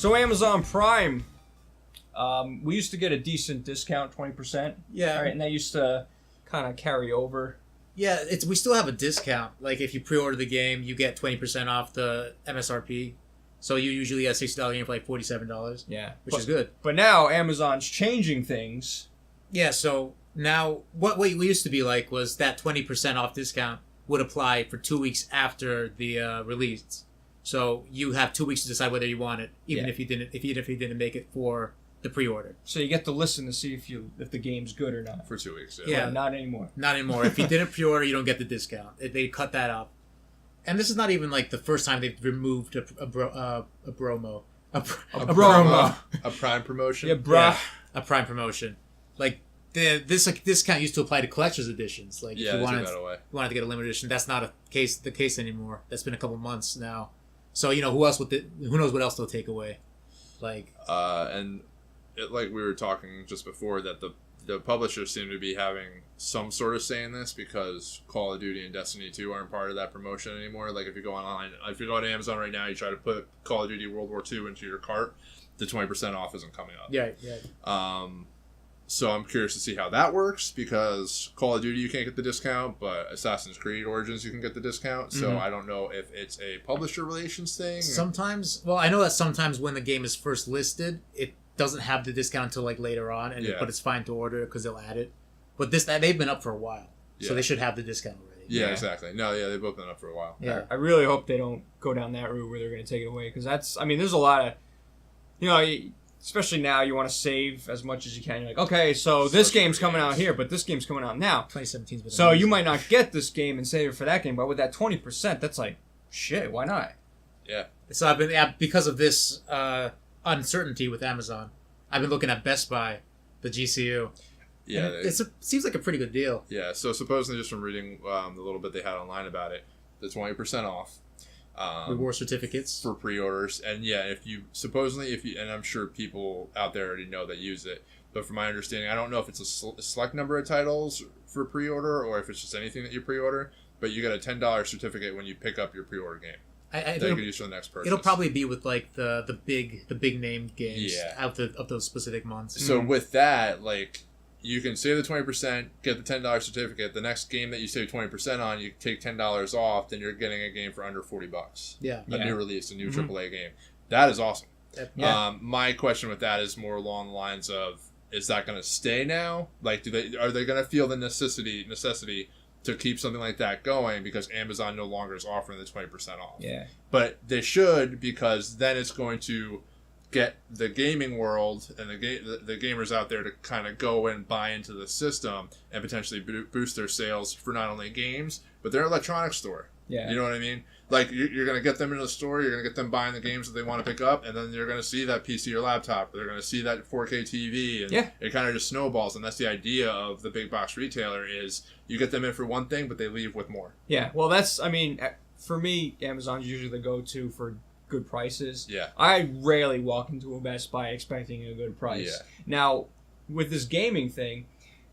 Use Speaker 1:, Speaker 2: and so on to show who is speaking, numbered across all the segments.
Speaker 1: So Amazon Prime, we used to get a decent discount, 20%.
Speaker 2: Yeah.
Speaker 1: Right, and that used to kind of carry over.
Speaker 2: Yeah, we still have a discount. Like, if you pre-order the game, you get 20% off the MSRP. So you usually get a $60 game for like $47.
Speaker 1: Yeah.
Speaker 2: Which is good.
Speaker 1: But now Amazon's changing things.
Speaker 2: Yeah, so now what we used to be like was that 20% off discount would apply for 2 weeks after the release. So you have 2 weeks to decide whether you want it, even if you didn't make it for the pre-order.
Speaker 1: So you get to listen to see if the game's good or not.
Speaker 3: For 2 weeks,
Speaker 1: Yeah, not anymore.
Speaker 2: Not anymore. If you didn't pre-order, you don't get the discount. They cut that up. And this is not even like the first time they've removed a promo.
Speaker 3: A Prime promotion?
Speaker 1: Yeah, bruh.
Speaker 2: Yeah, a Prime promotion. Like, this discount used to apply to collector's editions. Like, if you wanted to get a limited edition, that's not the case anymore. That's been a couple months now. So, who knows what else they'll take away. Like,
Speaker 3: like we were talking just before, that the publishers seem to be having some sort of say in this, because Call of Duty and Destiny 2 aren't part of that promotion anymore. Like, if you go online, if you go to Amazon right now, you try to put Call of Duty World War II into your cart, the 20% off isn't coming up.
Speaker 2: Yeah.
Speaker 3: So I'm curious to see how that works, because Call of Duty you can't get the discount, but Assassin's Creed Origins you can get the discount. So I don't know if it's a publisher relations thing.
Speaker 2: Sometimes, I know that sometimes when the game is first listed, it doesn't have the discount until like later on, but it's fine to order because they'll add it. But they've been up for a while, so they should have the discount already.
Speaker 3: Yeah, exactly. No, they've both been up for a while.
Speaker 1: Yeah, I really hope they don't go down that route where they're going to take it away, because there's a lot of, especially now, you want to save as much as you can. You're like, okay, so this game's coming out here, but this game's coming out now.
Speaker 2: 2017's been
Speaker 1: so
Speaker 2: amazing.
Speaker 1: you might not get this game and save it for that game, but with that 20%, that's like, shit, why not?
Speaker 3: Yeah.
Speaker 2: So I've been, because of this uncertainty with Amazon, I've been looking at Best Buy, the GCU.
Speaker 3: Yeah.
Speaker 2: It seems like a pretty good deal.
Speaker 3: Yeah, so supposedly, just from reading the little bit they had online about it, the 20% off.
Speaker 2: Reward certificates
Speaker 3: for pre-orders, and and I'm sure people out there already know that use it, but from my understanding, I don't know if it's a select number of titles for pre-order or if it's just anything that you pre-order, but you get a $10 certificate when you pick up your pre-order game that you can use for the next purchase.
Speaker 2: It'll probably be with like the big name games out of those specific months.
Speaker 3: So with that, like, you can save the 20%, get the $10 certificate. The next game that you save 20% on, you take $10 off, then you're getting a game for under $40.
Speaker 2: Yeah.
Speaker 3: A new release, a new AAA game. That is awesome.
Speaker 2: Yeah.
Speaker 3: My question with that is more along the lines of, is that going to stay now? Like, are they going to feel the necessity to keep something like that going because Amazon no longer is offering the 20% off?
Speaker 1: Yeah.
Speaker 3: But they should, because then it's going to get the gaming world and the gamers out there to kind of go and buy into the system and potentially boost their sales for not only games, but their electronics store.
Speaker 1: Yeah.
Speaker 3: You know what I mean? Like, you're going to get them into the store, you're going to get them buying the games that they want to pick up, and then you're going to see that PC or laptop, they're going to see that 4K TV, and it kind of just snowballs. And that's the idea of the big box retailer, is you get them in for one thing, but they leave with more.
Speaker 1: Yeah, well, for me, Amazon's usually the go-to for good prices.
Speaker 3: Yeah.
Speaker 1: I rarely walk into a Best Buy expecting a good price.
Speaker 3: Yeah.
Speaker 1: Now, with this gaming thing,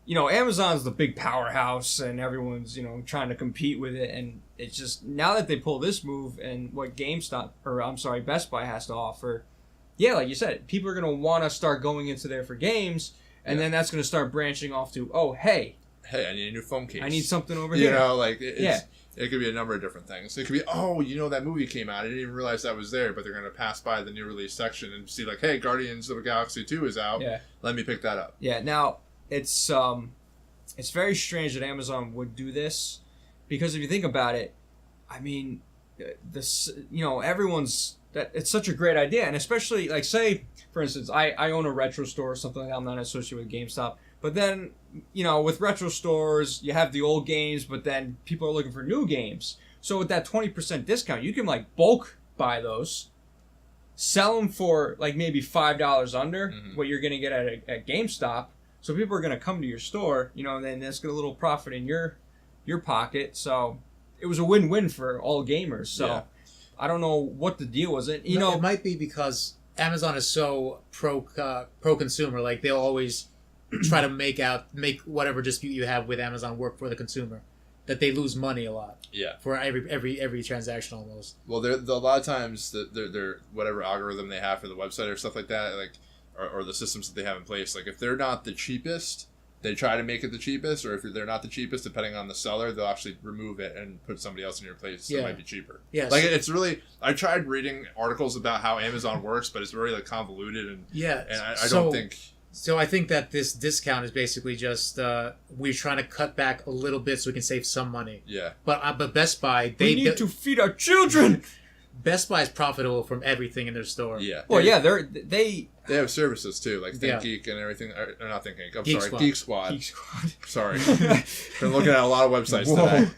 Speaker 1: Amazon's the big powerhouse and everyone's, trying to compete with it, and it's just, now that they pull this move and what Best Buy has to offer, like you said, people are going to want to start going into there for games, and then that's going to start branching off to, hey,
Speaker 3: I need a new phone case.
Speaker 1: I need something over here.
Speaker 3: It could be a number of different things. It could be, that movie came out. I didn't even realize that was there, but they're going to pass by the new release section and see, like, hey, Guardians of the Galaxy 2 is out. Yeah. Let me pick that up.
Speaker 1: Yeah, now, it's very strange that Amazon would do this, because if you think about it, I mean, it's such a great idea, and especially, like, say, for instance, I own a retro store or something like that. I'm not associated with GameStop, but then, with retro stores, you have the old games, but then people are looking for new games. So with that 20% discount, you can, like, bulk buy those, sell them for, like, maybe $5 under what you're going to get at GameStop. So people are going to come to your store, and then that's got a little profit in your pocket. So it was a win-win for all gamers. So I don't know what the deal was. It
Speaker 2: might be because Amazon is so pro consumer. Like, they'll always try to make whatever dispute you have with Amazon work for the consumer. that they lose money a lot
Speaker 3: Yeah.
Speaker 2: for every transaction almost.
Speaker 3: Well, a lot of times they're whatever algorithm they have for the website or stuff like that, like or the systems that they have in place. Like if they're not the cheapest, they try to make it the cheapest, or if they're not the cheapest, depending on the seller, they'll actually remove it and put somebody else in your place that might be cheaper.
Speaker 2: Yes.
Speaker 3: Like it's really, I tried reading articles about how Amazon works, but it's very like convoluted and I don't think.
Speaker 2: So I think that this discount is basically just we're trying to cut back a little bit so we can save some money.
Speaker 3: Yeah.
Speaker 2: But Best Buy,
Speaker 1: we need to feed our children.
Speaker 2: Best Buy is profitable from everything in their store.
Speaker 3: Yeah.
Speaker 1: Well, yeah, they
Speaker 3: have services too, like Think Geek and everything. Or not Think Geek.
Speaker 2: Geek Squad.
Speaker 3: Geek Squad.
Speaker 1: Geek Squad.
Speaker 3: Sorry, been looking at a lot of websites today.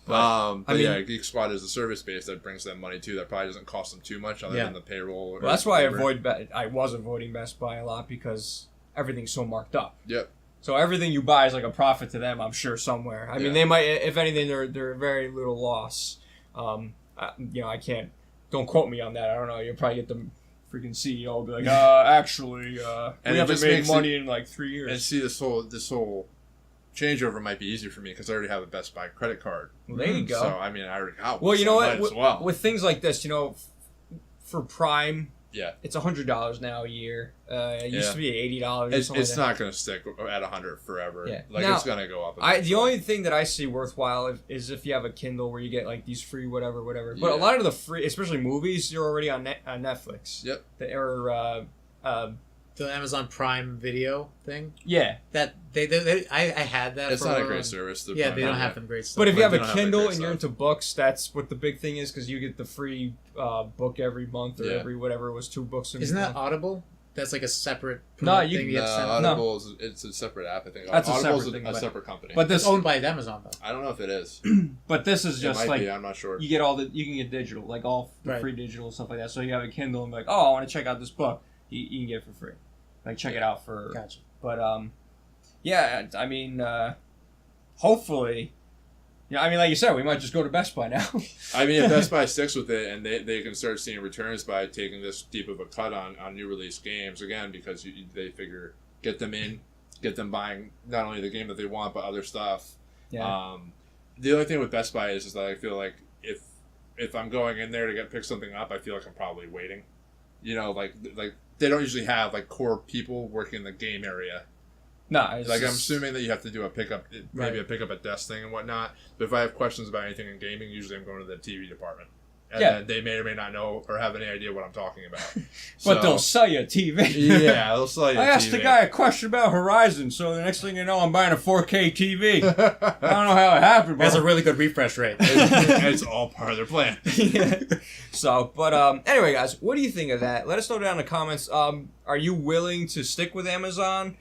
Speaker 3: But
Speaker 1: I mean,
Speaker 3: yeah, Geek Squad is a service base that brings them money too. That probably doesn't cost them too much other than the payroll.
Speaker 1: Well, that's why I was avoiding Best Buy a lot because everything's so marked up.
Speaker 3: Yep.
Speaker 1: So everything you buy is like a profit to them, I'm sure, somewhere. I mean, they might, if anything, they're very little loss. I can't. Don't quote me on that. I don't know. You'll probably get the freaking CEO be like, actually, we haven't made money in like 3 years.
Speaker 3: And see, this whole changeover might be easier for me because I already have a Best Buy credit card.
Speaker 1: Well, there you go.
Speaker 3: So I mean, I already got.
Speaker 1: Well, you know what?
Speaker 3: Well.
Speaker 1: With things like this, for Prime.
Speaker 3: Yeah.
Speaker 1: It's $100 now a year. It used to be $80.
Speaker 3: It's not going to stick at $100 forever.
Speaker 1: Yeah.
Speaker 3: Like
Speaker 1: now,
Speaker 3: it's going to go up.
Speaker 1: The only thing that I see worthwhile is if you have a Kindle where you get like these free whatever. But a lot of the free, especially movies, you're already on Netflix.
Speaker 3: Yep.
Speaker 2: The Amazon Prime Video thing.
Speaker 1: Yeah.
Speaker 2: That I had that.
Speaker 3: It's not a great service.
Speaker 2: They don't have them great stuff.
Speaker 1: But if you have a Kindle and you're into books, that's what the big thing is because you get the free book every month or every whatever it was 2 books.
Speaker 2: Isn't that Audible? That's like a separate
Speaker 1: thing.
Speaker 3: Audible it's a separate app. I think
Speaker 1: that's
Speaker 3: Audible's
Speaker 1: a
Speaker 3: separate company.
Speaker 2: But it's owned by Amazon though.
Speaker 3: I don't know if it is.
Speaker 1: But this is just like
Speaker 3: I'm not sure.
Speaker 1: You get you can get digital, like all the free digital stuff like that. So you have a Kindle and be like, oh, I want to check out this book. You can get it for free. Like check it out for.
Speaker 2: Gotcha.
Speaker 1: But yeah, I mean, hopefully. Yeah, I mean, like you said, we might just go to Best Buy now.
Speaker 3: I mean, if Best Buy sticks with it and they can start seeing returns by taking this deep of a cut on new release games, again, because they figure get them buying not only the game that they want, but other stuff.
Speaker 1: Yeah.
Speaker 3: The only thing with Best Buy is that I feel like if I'm going in there to pick something up, I feel like I'm probably waiting. Like they don't usually have like core people working in the game area.
Speaker 1: No,
Speaker 3: I'm assuming that you have to do a pickup, maybe a pickup at desk thing and whatnot. But if I have questions about anything in gaming, usually I'm going to the TV department. And then they may or may not know or have any idea what I'm talking about.
Speaker 1: But they'll sell you a TV.
Speaker 3: Yeah, they'll sell you a TV.
Speaker 1: I asked the guy a question about Horizon, so the next thing you know, I'm buying a 4K TV. I don't know how it happened, but
Speaker 2: it has a really good refresh rate.
Speaker 3: It's all part of their plan.
Speaker 1: So, but anyway, guys, what do you think of that? Let us know down in the comments. Are you willing to stick with Amazon?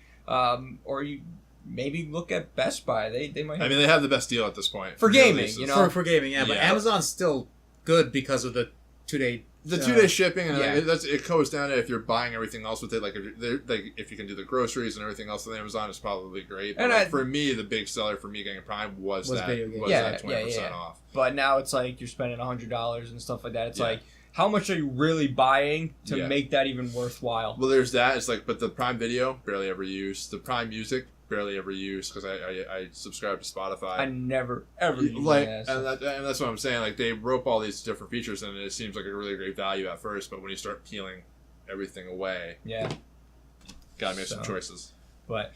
Speaker 1: Or you maybe look at Best Buy. They might.
Speaker 3: I mean, they have the best deal at this point
Speaker 1: for gaming. For gaming,
Speaker 2: But Amazon's still good because of the 2-day.
Speaker 3: The 2-day shipping, and it goes down to if you're buying everything else with it. Like if you can do the groceries and everything else with Amazon, is probably great. But for me, the big seller for me getting Prime was that 20% off.
Speaker 1: But now it's like you're spending $100 and stuff like that. It's like, how much are you really buying to make that even worthwhile?
Speaker 3: Well, there's that. It's like, but the Prime Video barely ever used. The Prime Music barely ever used because I subscribe to Spotify.
Speaker 1: I never ever used
Speaker 3: and that's what I'm saying. Like they rope all these different features and it seems like a really great value at first, but when you start peeling everything away, gotta make some choices.
Speaker 1: But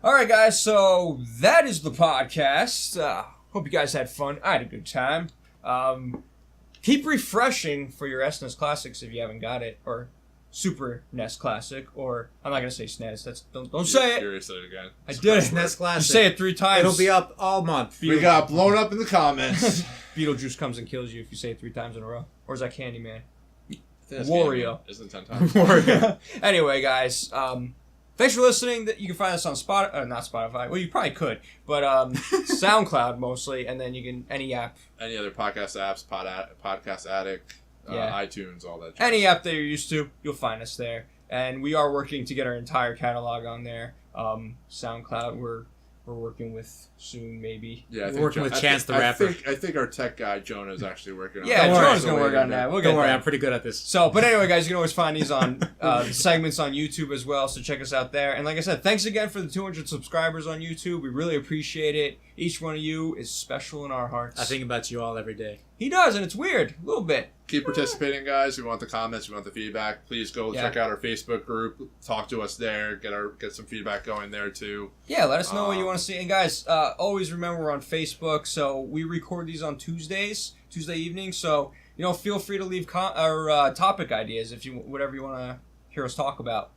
Speaker 1: all right, guys. So that is the podcast. Hope you guys had fun. I had a good time. Keep refreshing for your SNES Classics if you haven't got it, or Super NES Classic, or I'm not gonna say SNES. That's don't say it.
Speaker 3: You said it again.
Speaker 1: I did it.
Speaker 2: SNES Classic.
Speaker 1: You say it 3 times.
Speaker 2: It'll be up all month.
Speaker 3: We got blown up in the comments.
Speaker 1: Beetlejuice comes and kills you if you say it 3 times in a row. Or is that Candyman?
Speaker 3: Wario. Isn't 10 times.
Speaker 1: Wario. Anyway, guys. Thanks for listening. You can find us on not Spotify. Well, you probably could, but SoundCloud mostly, and then you can any app,
Speaker 3: any other podcast apps, Podcast Addict, iTunes, all that.
Speaker 1: Any app that you're used to, you'll find us there. And we are working to get our entire catalog on there. SoundCloud, we're we're working with soon, maybe.
Speaker 3: Yeah, I
Speaker 2: We're
Speaker 3: think
Speaker 2: working with Chance the
Speaker 3: I
Speaker 2: Rapper.
Speaker 3: think our tech guy Jonah is actually working on
Speaker 1: Yeah,
Speaker 3: it.
Speaker 1: Jonah's gonna work on that. We'll get
Speaker 2: Don't worry,
Speaker 1: that.
Speaker 2: I'm pretty good at this.
Speaker 1: So, but anyway, guys, you can always find these on segments on YouTube as well. So check us out there. And like I said, thanks again for the 200 subscribers on YouTube. We really appreciate it. Each one of you is special in our hearts.
Speaker 2: I think about you all every day.
Speaker 1: He does, and it's weird, a little bit.
Speaker 3: Keep participating, guys. We want the comments. We want the feedback. Please go check out our Facebook group. Talk to us there. Get some feedback going there too.
Speaker 1: Yeah, let us know what you want to see. And guys, always remember we're on Facebook. So we record these on Tuesday evenings. So feel free to leave topic ideas if whatever you want to hear us talk about.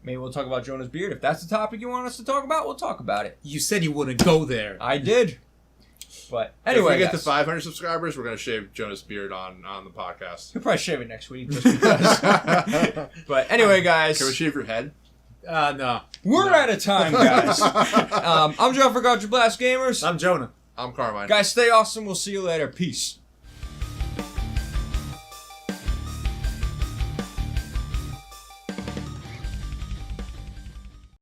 Speaker 1: Maybe we'll talk about Jonah's beard. If that's the topic you want us to talk about, we'll talk about it.
Speaker 2: You said you wouldn't go there.
Speaker 1: I did. But anyway,
Speaker 3: if we get to
Speaker 1: guys,
Speaker 3: 500 subscribers, we're gonna shave Jonah's beard on the podcast.
Speaker 1: he'll probably shave it next week just because. But anyway, guys,
Speaker 3: Can we shave your head?
Speaker 2: No.
Speaker 1: we're out of time, guys. I'm John for Cartridge Blast Gamers.
Speaker 2: I'm Jonah.
Speaker 3: I'm Carmine.
Speaker 1: Guys, stay awesome. We'll see you later. Peace.